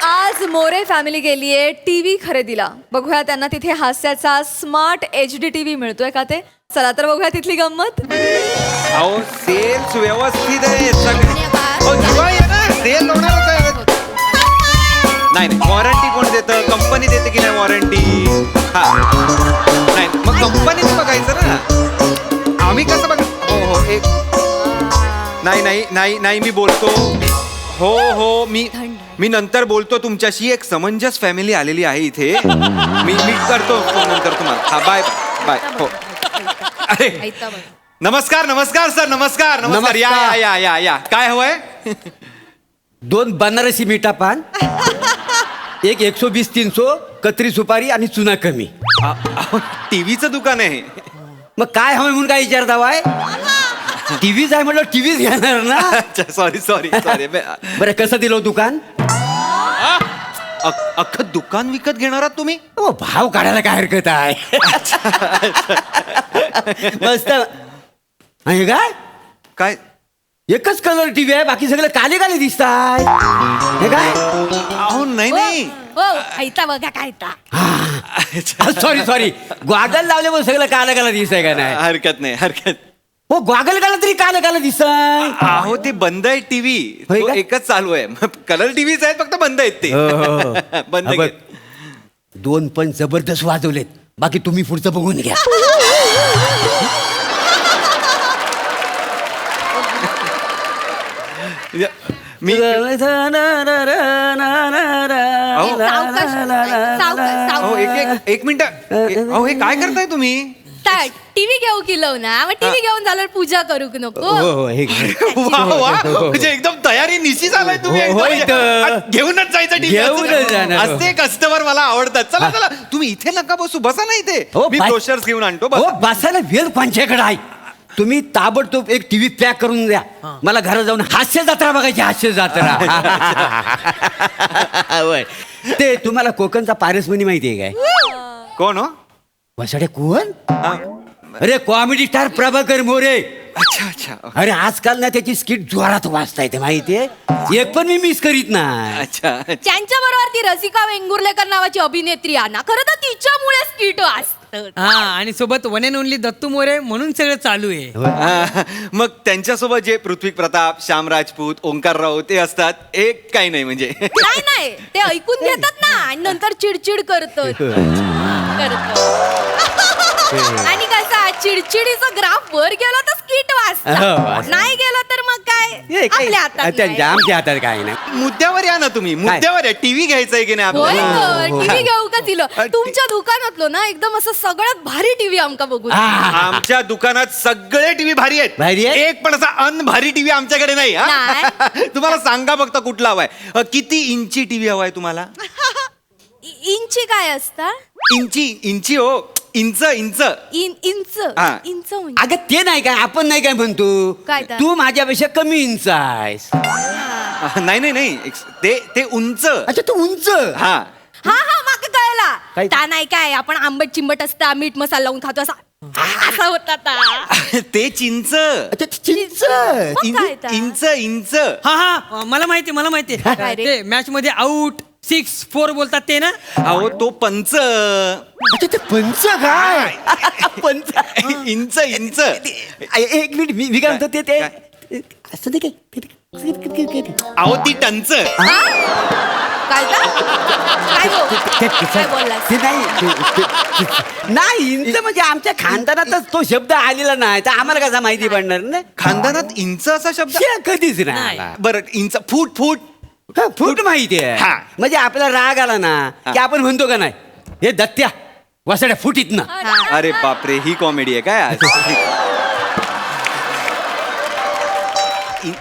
आज मोरे फॅमिली गेली आहे टीव्ही खरेदीला. बघूया त्यांना तिथे हास्याचा स्मार्ट HD टीव्ही मिळतोय का ते. चला तर बघूया तिथली गंमत. अहो सेल्स व्यवस्थित आहे सगळे. हो, दिवाळी आहे ना, सेल होणारच आहे. नाही नाही, वॉरंटी कोण देतं? कंपनी देते की नाही वॉरंटी? हा नाही, मग कंपनीच बघायचं ना. आम्ही कसं बघ. हो हो, एक नाही नाही नाही नाही, मी बोलतो. हो हो, मी नंतर बोलतो तुमच्याशी. एक समंजस फॅमिली आलेली आहे इथे. मी करतो फोन नंतर तुम्हाला. हा, बाय बाय. हो. अरे नमस्कार नमस्कार सर, नमस्कार नमस्कार. या या या या, काय हवंय? 2 बनारसी मीठा पान, एक 120-300 कत्री सुपारी आणि चुना कमी. टीव्हीचं दुकान आहे. मग काय हवंय म्हणून काय विचारता वाय? टीव्हीच आहे म्हटलं टीव्हीच घेणार ना. अच्छा, सॉरी सॉरी सॉरी. बरं, कसं दिलं दुकान? अख्खं दुकान विकत घेणार आहात तुम्ही? हो, भाव काढायला काय हरकत आहे. मस्त आहे. काय काय एकच कलर टीव्ही आहे, बाकी सगळे काले काले दिसताय. हे काय? अहो नाही नाही. बघा काय. सॉरी सॉरी, गॉगल लावले मग सगळं काला काला दिसतंय का नाही? हरकत नाही हरकत. हो, गॉगल काला तरी काला काला दिसताय. अहो ते बंद आहे टीव्ही. होय का? एकच चालू आहे. कलर टीव्हीच आहेत, फक्त बंद आहेत ते. बंद हा, बघ. आहेत. 2 पण जबरदस्त वाजवलेत. बाकी तुम्ही पुढचं बघून घ्या. मी अहो एक मिनिट. अहो हे काय करताय तुम्ही? टीव्ही घेऊ किलो ना, मग टीव्ही घेऊन झाल्यावर पूजा करू की नको. हो, हे घे. वा वा, म्हणजे एकदम तयारी निशी झालाय तुम्ही. हो, होय तर. आज घेऊनच जायचं घेऊनच जाणार. असते कस्टमर मला आवडतात. चला चला, तुम्ही इथे नका बसू, बसा ना इथे. हो, मी बाय. ब्रोशर्स घेऊन आणतो. हो, बसा. बसायला वेळ कोणच्याकडे आहे? तुम्ही ताबडतोब एक टीव्ही पॅक करून द्या. मला घरात जाऊन हास्य जत्रा बघायची. हास्य जत्रा. होय. ते तुम्हाला कोकणचा पारसमणी माहितीये काय? कोण हो? वसाडे कोण? हा. अरे कॉमेडी स्टार प्रभाकर मोरे. अच्छा अच्छा अरे आजकाल ना त्याची स्किट जोरात वाचता येते माहितीये. एक पण मी मिस करीत नाही. अच्छा. त्यांच्या बरोबर ती रसिका वेंगुर्लेकर नावाची अभिनेत्री आहे ना, खरं तर तिच्यामुळे स्किट असत. हा, आणि सोबत one and only Dattu More म्हणून सगळं चालू आहे. मग त्यांच्यासोबत जे पृथ्वी प्रताप, श्याम राजपूत, ओंकार राव ते असतात, एक काही नाही म्हणजे. नाही नाही, ते ऐकून घेतात ना आणि नंतर चिडचिड करतात. आणि कसा चिडचिडीचा ग्राफ वर गेला तर स्किट हो, वाचतात, वाचतात. नाही गेला तर मग काय आपल्या हातात नाही. आमच्या हातात काय नाही. मुद्द्यावर या ना तुम्ही. मुद्द्यावर या. टीव्ही घ्यायचा आहे की नाही होय आपल्याला? टीव्ही घेऊ का तिला? तुमच्या दुकानातलो ना एकदम असं सगळ्यात भारी टीव्ही आमका बघू. आमच्या दुकानात सगळे टीव्ही भारी आहेत. भारी आहेत? एक पण असा अनभारी टीव्ही आमच्याकडे नाही. हा? नाही. तुम्हाला सांगा फक्त कुठला हवाय. किती इंची टीव्ही हवाय तुम्हाला? इंची काय असता? इंची हो, इंच इंच. इंच हा. इंच म्हणजे अगं ते नाही काय, आपण नाही काय म्हणतो. काय तर? तू माझ्यापेक्षा कमी इंच आहेस. नाही नाही नाही, ते उंच. अच्छा, तू उंच. हा. हा हा माका कळला. काय? ता नाही काय आपण आंबट चिंबट असता, मीठ मसाला लावून खातो असा होता ता. ते चिंच. अच्छा, चिंच. मग काय तर? इंच. हा हा, मला माहिती काय रे? ते मॅच मध्ये आउट 6-4 बोलतात ते ना. अहो तो पंच. अच्छा, ते पंच काय? पंच. इंच. एक मिनिट, मी काय म्हणतो ते असं नाही काय. अहो ती टंच. काय तर? काय बोललास? ते नाही इंच म्हणजे आमच्या खानदानातच तो शब्द आलेला नाही, तर आम्हाला कसा माहिती पडणार ना. खानदानात इंच असा शब्द? कधीच नाही. बरं, इंच. फूट. फूट माहिती आहे. हा. म्हणजे आपल्याला राग आला ना की आपण म्हणतो का नाही, हे दत्त्या वसाड्या फुटीत ना. अरे बापरे, ही कॉमेडी आहे काय आज?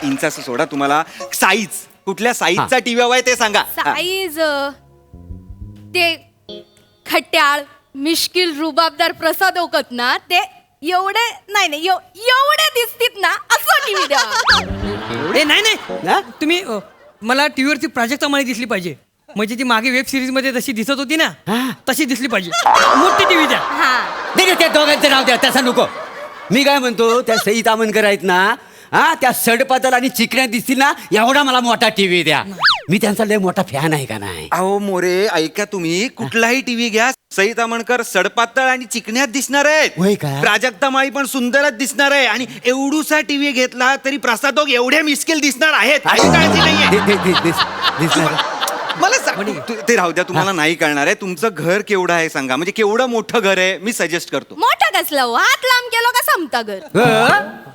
इंचाचं सोडा, तुम्हाला साईज कुठल्या साईजचा टीव्ही हवाय ते सांगा. साईज ते खट्याळ मिश्किल रुबाबदार प्रसाद ओकत ना, ते एवढे नाही एवढे दिसतीत ना असं टीव्ही द्या. ए नाही हा? तुम्ही मला टीव्हीवरची प्राजक्ता माळी दिसली पाहिजे. म्हणजे ती मागे वेब सिरीज मध्ये जशी दिसत होती ना, हा. तशी दिसली पाहिजे. मोठी टीव्ही द्या. हा नाही त्या दोघांचं नाव द्या, तसं नको. मी काय म्हणतो, त्या सई तामणकर आहेत ना, हा, त्या सडपातल आणि चिकण्या दिसतील ना, एवढा मला मोठा टीव्ही द्या. मी त्यांचा लय मोठा फॅन आहे का नाही. अहो मोरे ऐका तुम्ही कुठलाही टीव्ही घ्या सई तामणकर सडपातळ आणि चिकण्यात दिसणार होय आहेत. का? प्राजक्ता माळी पण सुंदरच दिसणार आहे आणि एवढूसा टीव्ही घेतला तरी प्रसादोग एवढे मिस्किल दिसणार आहेत. काही काळजी नाहीये. दिसणार. मला ते राहू द्या तुम्हाला नाही कळणार आहे. तुमचं घर केवढं आहे सांगा, म्हणजे केवढं मोठं घर आहे मी सजेस्ट करतो. मोठा कसला हो? हात लांब केलो का समता घर.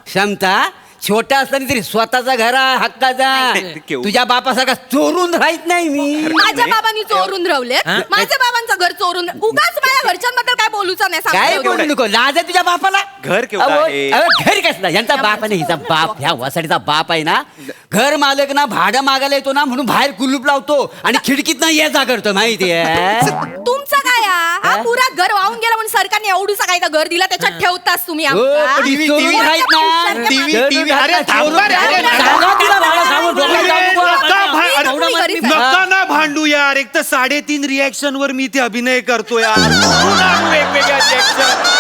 क्षमता छोटा असताना तरी स्वतःचा घर आहे, हक्काचा. ते केवढं- तुझ्या बापासारखा चोरून राहत नाही मी. माझ्या बाबांनी चोरून रावले. माझ्या बाबांचं घर चोरून उगाच माझ्या घरच्यांबद्दल काय बोलूचा नाही काय सांगते. बोलू नको, लाज आहे तुझ्या बापाला. घर केवढं अहो, आहे? अहो, घर कसला यांचा बाप आहे ना, हिचा बाप, ह्या वसाडीचा बाप आहे ना. घर मालक ना भाडं मागायला येतो ना म्हणून बाहेर कुलूप लावतो आणि खिडकीत ना ये जा करतो माहितीये. तुमचं काय हा? पुरा घर वाहून गेला म्हणून सरकारने एवढूसा काय घर दिला त्याच्यात ठेवतास तुम्ही हो, आमका? पण ही चोरून राहत ना. टीव्ही अरे थांबा रे, अरे, सांगा तिला भाडं सांगून डोक्यात जाऊ नको. नका ना भांडू यार. एक तर 3.5 रिॲक्शन वर मी ते अभिनय करतो यार. पुन्हा वेगवेगळ्या रिॲक्शन.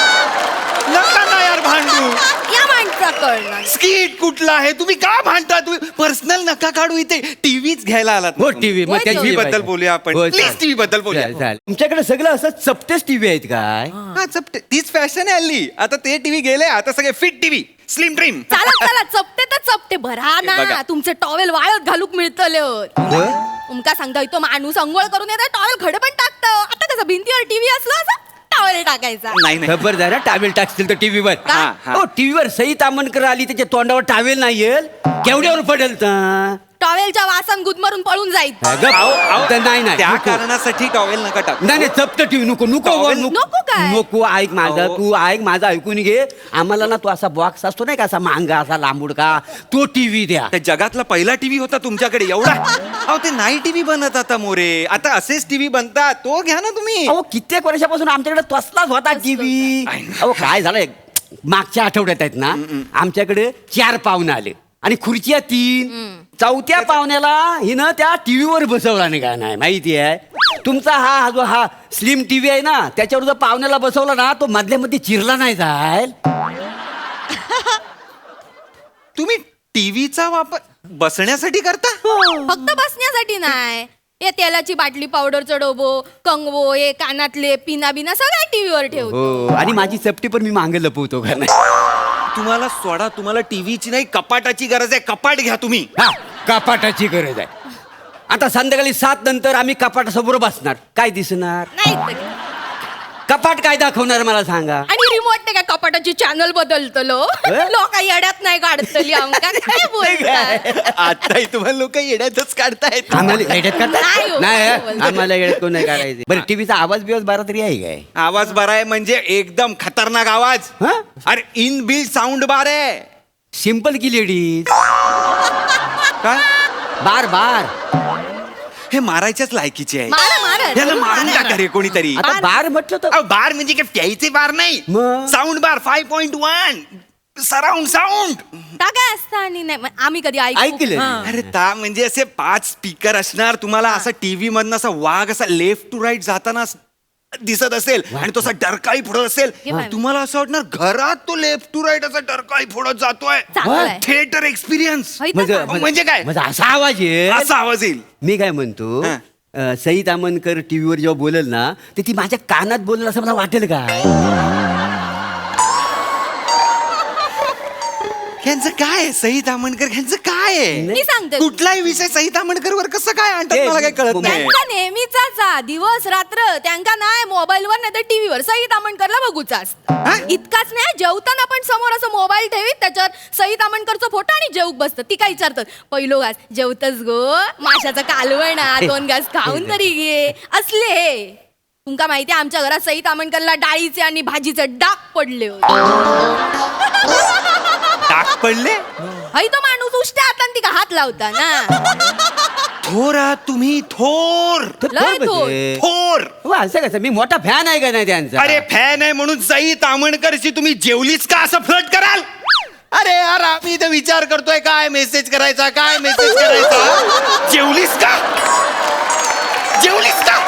नका ना यार भांडू. या माणसा कळणार. स्किट कुठला आहे? तुम्ही का भांडता? तुम्ही पर्सनल नका काढू. इथे टीव्हीच घ्यायला आलात ना हो तुम्ही. टीव्ही, मग होय, त्याची TV बद्दल बोलूया आपण. हो, प्लीज चालेल. टीव्ही बद्दल बोलूया. चालेल. तुमच्याकडे सगळं असं चपटेच टीव्ही आहेत काय? हा चपटे तीच फॅशन आहे हल्ली. आता ते टीव्ही गेले, आता सगळे फिट टीव्ही, स्लिम ड्रीम. चला चला चपटे तर चपटे भरा ना. बघा. तुमचे टॉवेल वाळत घालूक मिळतले. तुमका सांगता तो माणूस अंघोळ करून येतात टॉवेल घड पण टाकतं. आता कसं भिंतीवर टीव्ही असलं असं टॉवेल टाकायचा. नाही नाही खबरदार टावेल टाकतील तर टीव्हीवर. हा, हा. हो टीव्हीवर सई तामणकर आली त्याच्या तोंडावर टावेल नाही येईल, केवढ्यावर पडेल तर. टॉवेलच्या वासन गुदमरून पळून जाईल. नाही नाही त्या नको. कारणासाठी टॉवेल नका टाकू. नाही नाही चपट टीव्ही नको नको टॉवेल नको काय? नको. ऐक माझं, अहो. तू ऐक माझं, ऐकून घे. आम्हाला ना तो असा बॉक्स असतो नाही का, असा मांगा असा लांबूड का, तो टीव्ही द्या. त्या जगातला पहिला टीव्ही होता तुमच्याकडे एवढा. अहो ते नाही टीव्ही बनत आता मोरे. आता असेच टीव्ही बनतात. तो घ्या ना तुम्ही. अहो कित्येक वर्षापासून आमच्याकडे तसलाच होता टीव्ही. अहो काय झालंय, मागच्या आठवड्यात आहेत ना आमच्याकडे 4 पाहुणे आले आणि खुर्च्या 3. 4थ्या पाहुण्याला हिनं त्या टीव्हीवर बसवला नाही का नाही माहिती आहे. तुमचा हा स्लिम टीव्ही आहे ना, त्याच्यावर जर पाहुण्याला बसवला ना तो मधल्या मध्ये चिरला नाही जाईल. तुम्ही टीव्हीचा वापर बसण्यासाठी करता? फक्त बसण्यासाठी नाही. हे तेलाची बाटली, पावडरचं डोबो, कंगवो, हे कानातले पिना बिना सगळ्या टीव्हीवर ठेवतो. हो, आणि माझी चपटी पण मी मागे लपवतो का नाही. तुम्हाला सोडा, तुम्हाला टीव्हीची नाही कपाटाची गरज आहे. कपाट घ्या तुम्ही. हा कपाटाची गरज आहे. आता संध्याकाळी 7 नंतर आम्ही कपाटासमोर बसणार, काय दिसणार? नाही तर. कपाट काय दाखवणार मला सांगा. आणि रिमोट काय कपाटाची चॅनल बदलतलो. लोक येड्यात नाही काढतली आमका. काय बोलताय? आताही तुम्हाला लोक येड्यातच काढतायत. आम्हाला येड्यात नाही करतात हो, नाही नाही बोलत. आम्हाला येड्यात कोण नाही काढायचे. बरं टीव्हीचा आवाज बिवाज बारा तरी आहे काय? आवाज बरा आहे म्हणजे एकदम खतरनाक आवाज. हा? अरे इन बिल्ड साऊंड बार आहे. सिंपल की लेडीज. काय बार बार. हे मारायच्याच लायकीचे आहे. मारा मारा. याला मारून टाका रे कोणीतरी. आता बार म्हटलं तर अहो, बार म्हणजे काय प्यायचे बार नाही. मग? साऊंड बार 5.1 सराउंड साऊंड. काय असतं आणि नाही आम्ही कधी ऐकलं. अरे ता म्हणजे असे 5 स्पीकर असणार. तुम्हाला असा टीव्ही मधनं असा वाघ असा लेफ्ट टू राईट जाताना दिसत असेल आणि तो असा डरकाळी फोडत असेल. हे बाय. तुम्हाला असं वाटणार घरात तो लेफ्ट टू राईट असा डरकाळी फोडत जातोय. चांगलं आहे. Theatre experience. होय तर काय? म्हणजे काय? म्हणजे असा आवाज आहे. असा आवाज येईल. मी काय म्हणतो, हा. सई तामणकर टीव्हीवर जेव्हा बोलेल ना तर ती माझ्या कानात बोलेल असं मला वाटेल काय? ह्यांचं काय आहे? सई तामणकर ह्यांचं काय आहे? मी सांगते. कुठलाही विषय सई तामणकर वर कसं काय आणतात मला काय कळत नाही. त्यांचा नेहमीचा दिवस रात्र त्यांका नाही मोबाईलवर नाही तर टीव्हीवर सई तामणकरला बघूचा हा? इतकाच नाही जेवताना पण समोर असं मोबाईल ठेवीत त्याच्यावर सई तामणकरचा फोटो आणि जेवूक बसतं. ती काय विचारतात पहिलो घास जेवतच गो माशाचा कालवणा 2 घास खाऊन तरी घे असले. तुमका माहिती आमच्या घरात सई तामणकरला डाळीचे आणि भाजीचे डाग पडले होते. टाक पडले. हई तो माणूस उष्ट्या हातान तिका हात लावता ना. थोर आहात तुम्ही. थोर लय थोर. थोर. हो, असं कसं? मी मोठा फॅन आहे का नाही त्यांचा? अरे फॅन आहे म्हणून सई तामणकरशी तुम्ही जेवलीच का असं फ्लट कराल? अरे यार आम्ही इथे विचार करतोय काय मेसेज करायचा, काय मेसेज करायचा. जेवलीस का? जेवलीस का?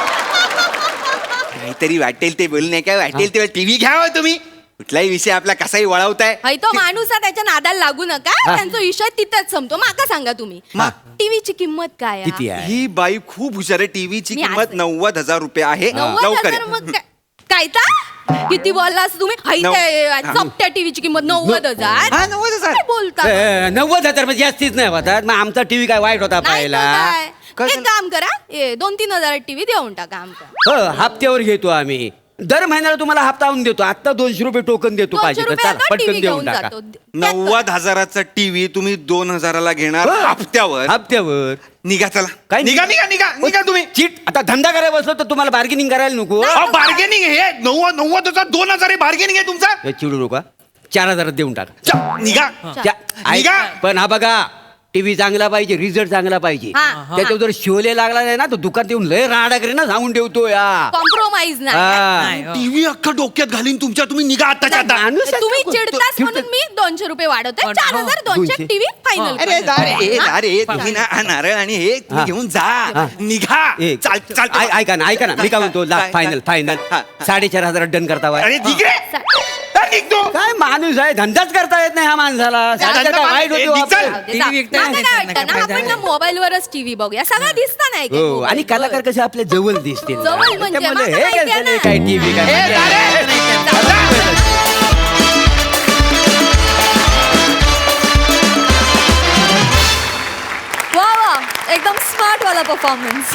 काहीतरी वाटेल ते बोल नाही काय वाटेल ते टीव्ही घ्यावं तुम्ही. कुठलाही विषय आपला कसाही वळवताय. हाय तो माणूस आहे, त्याच्या नादाला लागू नका. त्यांचा विषय तिथेच संपतो. माका सांगा तुम्ही टीव्हीची किंमत काय आहे? किती आहे? ही बाई खूप हुशार आहे. टीव्हीची मी किंमत आज- 90,000 रुपये आहे. 90,000 लवकर या. मग काय किती बोललास तुम्ही? हाय हा. चपट्या टीव्हीची किंमत 90,000. हा, 90,000. काय बोलता? 90,000 म्हणजे जास्तीच नाही होतात. मग आमचा टीव्ही काय वाईट होता नाही तर पाहायला? काय? काय एक झालं? काम करा, 2-3 हजार टीव्ही देऊन टाका आमका. हप्त्यावर घेतो आम्ही. दर महिन्याला तुम्हाला हप्ता आणून देतो. आता 200 रुपये टोकन देतो 200 पाहिजे तर. रुपये चला, आता पटकन टीव्ही देऊन घेऊन टाका. जातो. 90,000चा टीव्ही तुम्ही 2,000ला घेणार हप्त्यावर. हप्त्यावर निघा चला. काय निघा निघा निघा निघा तुम्ही. चीट आता धंदा करायला बसलो तर तुम्हाला बार्गेनिंग करायला नको. बार्गेनिंग हे 90,000 2,000 हे बार्गेनिंग आहे तुमचा. हे चिडू नका. 4,000 देऊन टाका. निघा. निघा. पण हा बघा, टीव्ही चांगला पाहिजे, रिझल्ट चांगला पाहिजे. हा. त्याच्यावर जर शिवले लागला नाही ना तर दुकान येऊन लय राडा करे ना, सांगून ठेवतो या. कॉम्प्रोमाइज नाही. हा. हो. टीव्ही अख्खा डोक्यात घालीन तुमच्या. तुम्ही निघा आताच्या आता. माणूस आहे तुम्ही तो. चिडताच म्हणून मी 200 रुपये वाढवते. 4,200 टीव्ही फायनल. अरे अरे तुम्ही ना हा नारळ आणि हे तुम्ही हा. घेऊन जा. हा. निघा. ए, चाल चाल ऐका ना मी काय म्हणतो काय? फायनल फायनल हा. 4,500 डन करता बाय. अरे ठीक आहे. निघतो. काय माणूस आहे, धंदाच करता येत नाही हा माणसाला. सारखं काय वाईट होती हो चल. आपलं. TV विकता मला नाही काय येत, वाटतं ना, नाही आपण ना मोबाईलवरच टीव्ही बघूया. सगळं दिसतं नाही का हो मोबाईलवर? आणि कलाकार कसे आपल्या जवळ दिसतील ना. जवळ म्हणजे त्यामुळे मला हे माहिती आहे कसं नाही ना. काय टीव्ही काय ए, म्हणजे- वा वा, एकदम स्मार्ट वाला परफॉर्मन्स.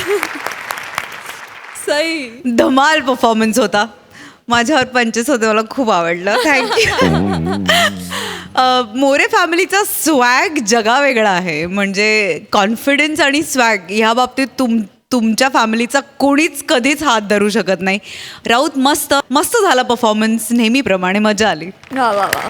सही. धमाल परफॉर्मन्स होता. माझ्यावर पंचेस होते, मला खूप आवडलं. थँक्यू. मोरे फॅमिलीचा स्वॅग जगावेगळा आहे. म्हणजे कॉन्फिडन्स आणि स्वॅग ह्या बाबतीत तुमच्या फॅमिलीचा कोणीच कधीच हात धरू शकत नाही. राऊत मस्त मस्त झाला परफॉर्मन्स, नेहमीप्रमाणे मजा आली. वा वा वा.